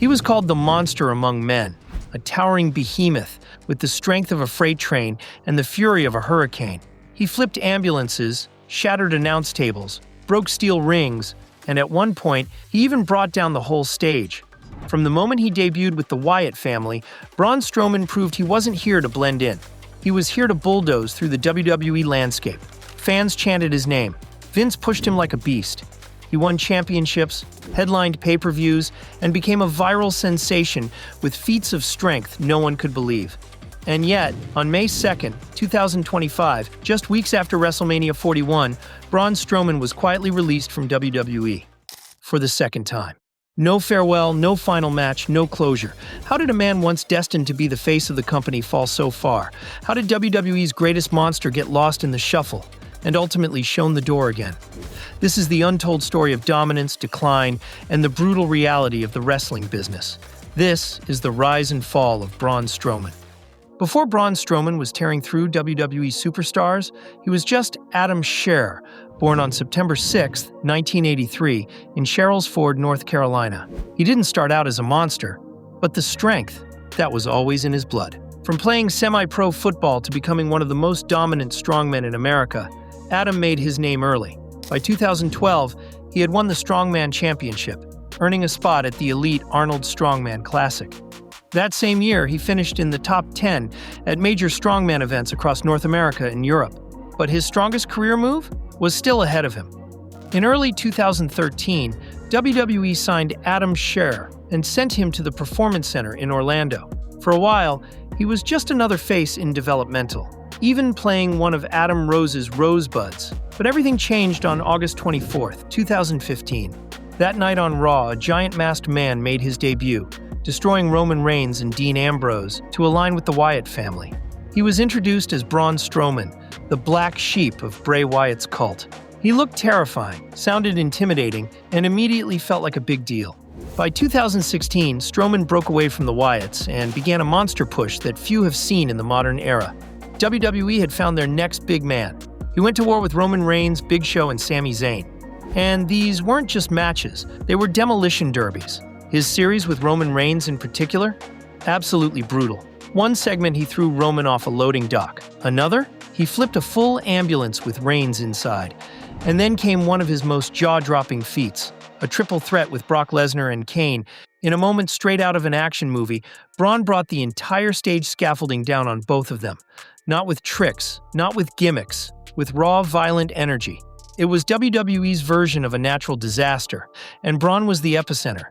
He was called the monster among men, a towering behemoth with the strength of a freight train and the fury of a hurricane. He flipped ambulances, shattered announce tables, broke steel rings, and at one point, he even brought down the whole stage. From the moment he debuted with the Wyatt family, Braun Strowman proved he wasn't here to blend in. He was here to bulldoze through the WWE landscape. Fans chanted his name. Vince pushed him like a beast. He won championships, headlined pay-per-views, and became a viral sensation with feats of strength no one could believe. And yet, on May 2nd, 2025, just weeks after WrestleMania 41, Braun Strowman was quietly released from WWE for the second time. No farewell, no final match, no closure. How did a man once destined to be the face of the company fall so far? How did WWE's greatest monster get lost in the shuffle and ultimately shown the door again? This is the untold story of dominance, decline, and the brutal reality of the wrestling business. This is the rise and fall of Braun Strowman. Before Braun Strowman was tearing through WWE superstars, he was just Adam Scherr, born on September 6, 1983, in Sherrills Ford, North Carolina. He didn't start out as a monster, but the strength, that was always in his blood. From playing semi-pro football to becoming one of the most dominant strongmen in America, Adam made his name early. By 2012, he had won the Strongman Championship, earning a spot at the elite Arnold Strongman Classic. That same year, he finished in the top 10 at major strongman events across North America and Europe. But his strongest career move was still ahead of him. In early 2013, WWE signed Adam Scherr and sent him to the Performance Center in Orlando. For a while, he was just another face in developmental, even playing one of Adam Rose's Rosebuds. But everything changed on August 24, 2015. That night on Raw, a giant masked man made his debut, destroying Roman Reigns and Dean Ambrose to align with the Wyatt family. He was introduced as Braun Strowman, the black sheep of Bray Wyatt's cult. He looked terrifying, sounded intimidating, and immediately felt like a big deal. By 2016, Strowman broke away from the Wyatts and began a monster push that few have seen in the modern era. WWE had found their next big man. He went to war with Roman Reigns, Big Show, and Sami Zayn. And these weren't just matches, they were demolition derbies. His series with Roman Reigns in particular? Absolutely brutal. One segment he threw Roman off a loading dock. Another? He flipped a full ambulance with Reigns inside. And then came one of his most jaw-dropping feats, a triple threat with Brock Lesnar and Kane. In a moment straight out of an action movie, Braun brought the entire stage scaffolding down on both of them. Not with tricks, not with gimmicks, with raw, violent energy. It was WWE's version of a natural disaster, and Braun was the epicenter.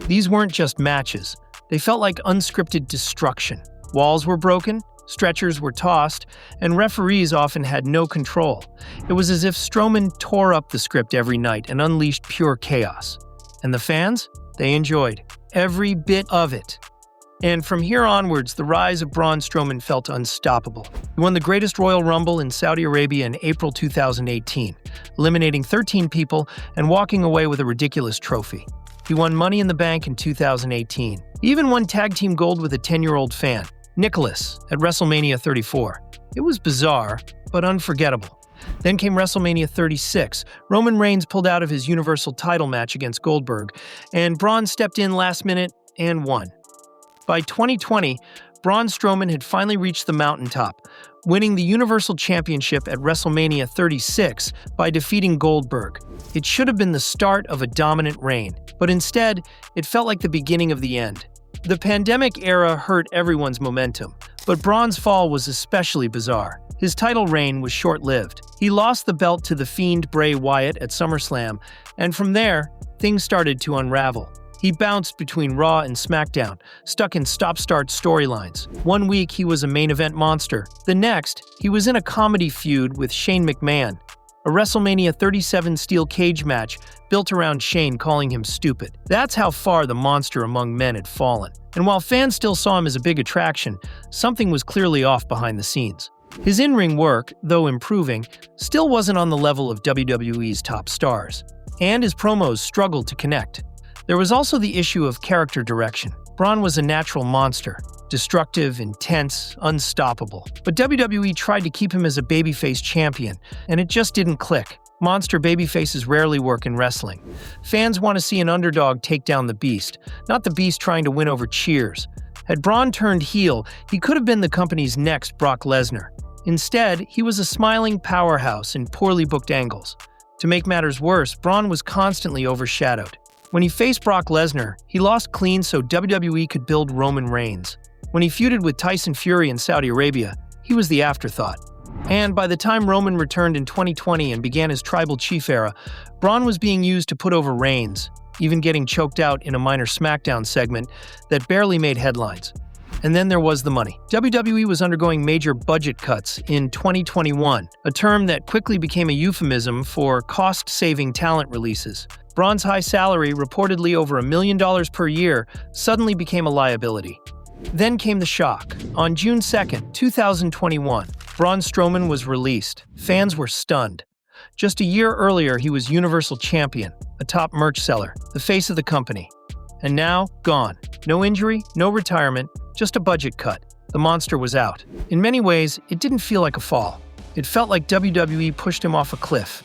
These weren't just matches. They felt like unscripted destruction. Walls were broken, stretchers were tossed, and referees often had no control. It was as if Strowman tore up the script every night and unleashed pure chaos. And the fans? They enjoyed every bit of it. And from here onwards, the rise of Braun Strowman felt unstoppable. He won the greatest Royal Rumble in Saudi Arabia in April 2018, eliminating 13 people and walking away with a ridiculous trophy. He won Money in the Bank in 2018. He even won Tag Team Gold with a 10-year-old fan, Nicholas, at WrestleMania 34. It was bizarre, but unforgettable. Then came WrestleMania 36. Roman Reigns pulled out of his Universal title match against Goldberg, and Braun stepped in last minute and won. By 2020, Braun Strowman had finally reached the mountaintop, winning the Universal Championship at WrestleMania 36 by defeating Goldberg. It should have been the start of a dominant reign, but instead, it felt like the beginning of the end. The pandemic era hurt everyone's momentum, but Braun's fall was especially bizarre. His title reign was short-lived. He lost the belt to the Fiend Bray Wyatt at SummerSlam, and from there, things started to unravel. He bounced between Raw and SmackDown, stuck in stop-start storylines. One week, he was a main event monster. The next, he was in a comedy feud with Shane McMahon, a WrestleMania 37 steel cage match built around Shane calling him stupid. That's how far the monster among men had fallen. And while fans still saw him as a big attraction, something was clearly off behind the scenes. His in-ring work, though improving, still wasn't on the level of WWE's top stars. And his promos struggled to connect. There was also the issue of character direction. Braun was a natural monster, destructive, intense, unstoppable. But WWE tried to keep him as a babyface champion, and it just didn't click. Monster babyfaces rarely work in wrestling. Fans want to see an underdog take down the Beast, not the Beast trying to win over cheers. Had Braun turned heel, he could have been the company's next Brock Lesnar. Instead, he was a smiling powerhouse in poorly booked angles. To make matters worse, Braun was constantly overshadowed. When he faced Brock Lesnar, he lost clean so WWE could build Roman Reigns. When he feuded with Tyson Fury in Saudi Arabia, he was the afterthought. And by the time Roman returned in 2020 and began his Tribal Chief era, Braun was being used to put over Reigns, even getting choked out in a minor SmackDown segment that barely made headlines. And then there was the money. WWE was undergoing major budget cuts in 2021, a term that quickly became a euphemism for cost-saving talent releases. Braun's high salary, reportedly over $1 million per year, suddenly became a liability. Then came the shock. On June 2, 2021, Braun Strowman was released. Fans were stunned. Just a year earlier, he was Universal Champion, a top merch seller, the face of the company. And now, gone. No injury, no retirement, just a budget cut. The monster was out. In many ways, it didn't feel like a fall. It felt like WWE pushed him off a cliff.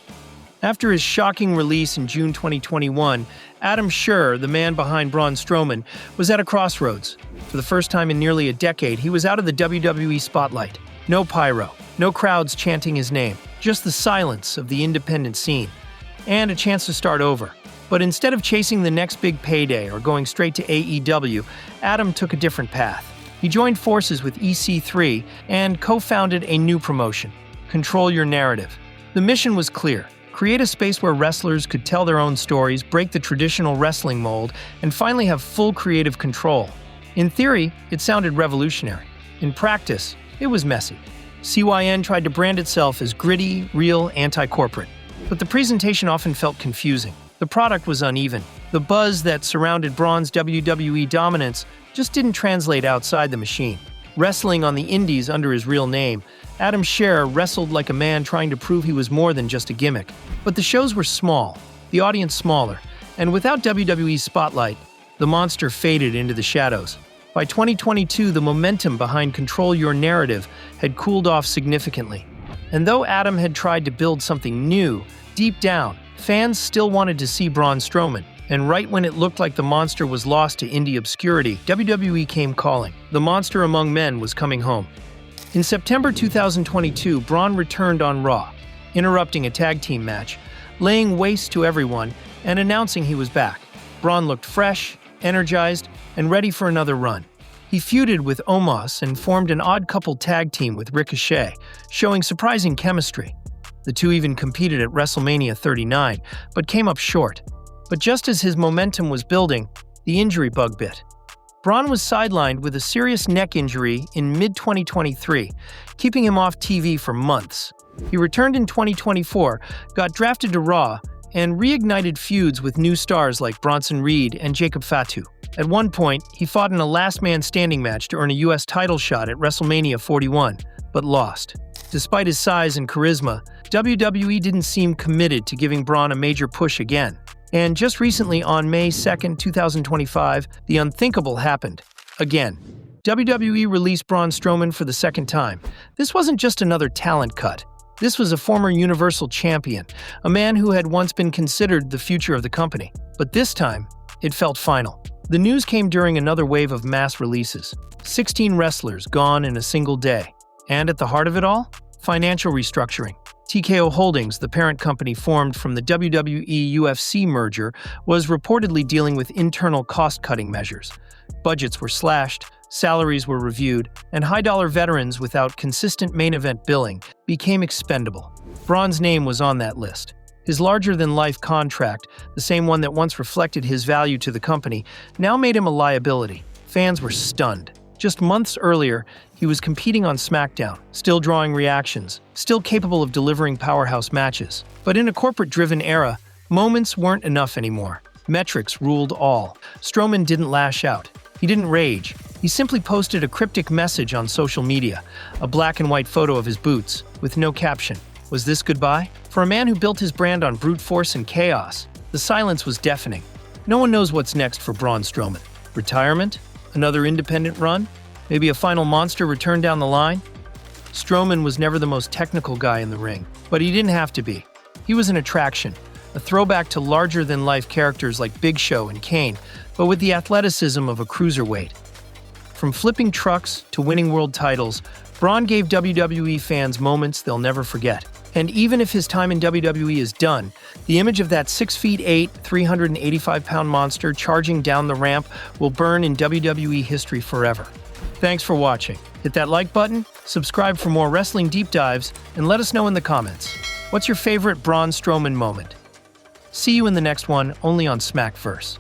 After his shocking release in June 2021, Adam Scherr, the man behind Braun Strowman, was at a crossroads. For the first time in nearly a decade, he was out of the WWE spotlight. No pyro, no crowds chanting his name, just the silence of the independent scene, and a chance to start over. But instead of chasing the next big payday or going straight to AEW, Adam took a different path. He joined forces with EC3 and co-founded a new promotion, Control Your Narrative. The mission was clear. Create a space where wrestlers could tell their own stories, break the traditional wrestling mold, and finally have full creative control. In theory, it sounded revolutionary. In practice, it was messy. CYN tried to brand itself as gritty, real, anti-corporate. But the presentation often felt confusing. The product was uneven. The buzz that surrounded Braun's WWE dominance just didn't translate outside the machine. Wrestling on the indies under his real name, Adam Scherr wrestled like a man trying to prove he was more than just a gimmick. But the shows were small, the audience smaller, and without WWE's spotlight, the monster faded into the shadows. By 2022, the momentum behind Control Your Narrative had cooled off significantly. And though Adam had tried to build something new, deep down, fans still wanted to see Braun Strowman. And right when it looked like the monster was lost to indie obscurity, WWE came calling. The monster among men was coming home. In September 2022, Braun returned on Raw, interrupting a tag team match, laying waste to everyone, and announcing he was back. Braun looked fresh, energized, and ready for another run. He feuded with Omos and formed an odd-couple tag team with Ricochet, showing surprising chemistry. The two even competed at WrestleMania 39, but came up short. But just as his momentum was building, the injury bug bit. Braun was sidelined with a serious neck injury in mid-2023, keeping him off TV for months. He returned in 2024, got drafted to Raw, and reignited feuds with new stars like Bronson Reed and Jacob Fatu. At one point, he fought in a last-man-standing match to earn a U.S. title shot at WrestleMania 41, but lost. Despite his size and charisma, WWE didn't seem committed to giving Braun a major push again. And just recently, on May 2, 2025, the unthinkable happened. Again. WWE released Braun Strowman for the second time. This wasn't just another talent cut. This was a former Universal Champion, a man who had once been considered the future of the company. But this time, it felt final. The news came during another wave of mass releases. 16 wrestlers gone in a single day. And at the heart of it all? Financial restructuring. TKO Holdings, the parent company formed from the WWE-UFC merger, was reportedly dealing with internal cost-cutting measures. Budgets were slashed, salaries were reviewed, and high-dollar veterans without consistent main-event billing became expendable. Braun's name was on that list. His larger-than-life contract, the same one that once reflected his value to the company, now made him a liability. Fans were stunned. Just months earlier, he was competing on SmackDown, still drawing reactions, still capable of delivering powerhouse matches. But in a corporate-driven era, moments weren't enough anymore. Metrics ruled all. Strowman didn't lash out. He didn't rage. He simply posted a cryptic message on social media, a black-and-white photo of his boots, with no caption. Was this goodbye? For a man who built his brand on brute force and chaos, the silence was deafening. No one knows what's next for Braun Strowman. Retirement? Another independent run? Maybe a final monster return down the line? Strowman was never the most technical guy in the ring, but he didn't have to be. He was an attraction, a throwback to larger-than-life characters like Big Show and Kane, but with the athleticism of a cruiserweight. From flipping trucks to winning world titles, Braun gave WWE fans moments they'll never forget. And even if his time in WWE is done, the image of that 6'8", 385-pound monster charging down the ramp will burn in WWE history forever. Thanks for watching. Hit that like button, subscribe for more wrestling deep dives, and let us know in the comments. What's your favorite Braun Strowman moment? See you in the next one, only on Smackverse.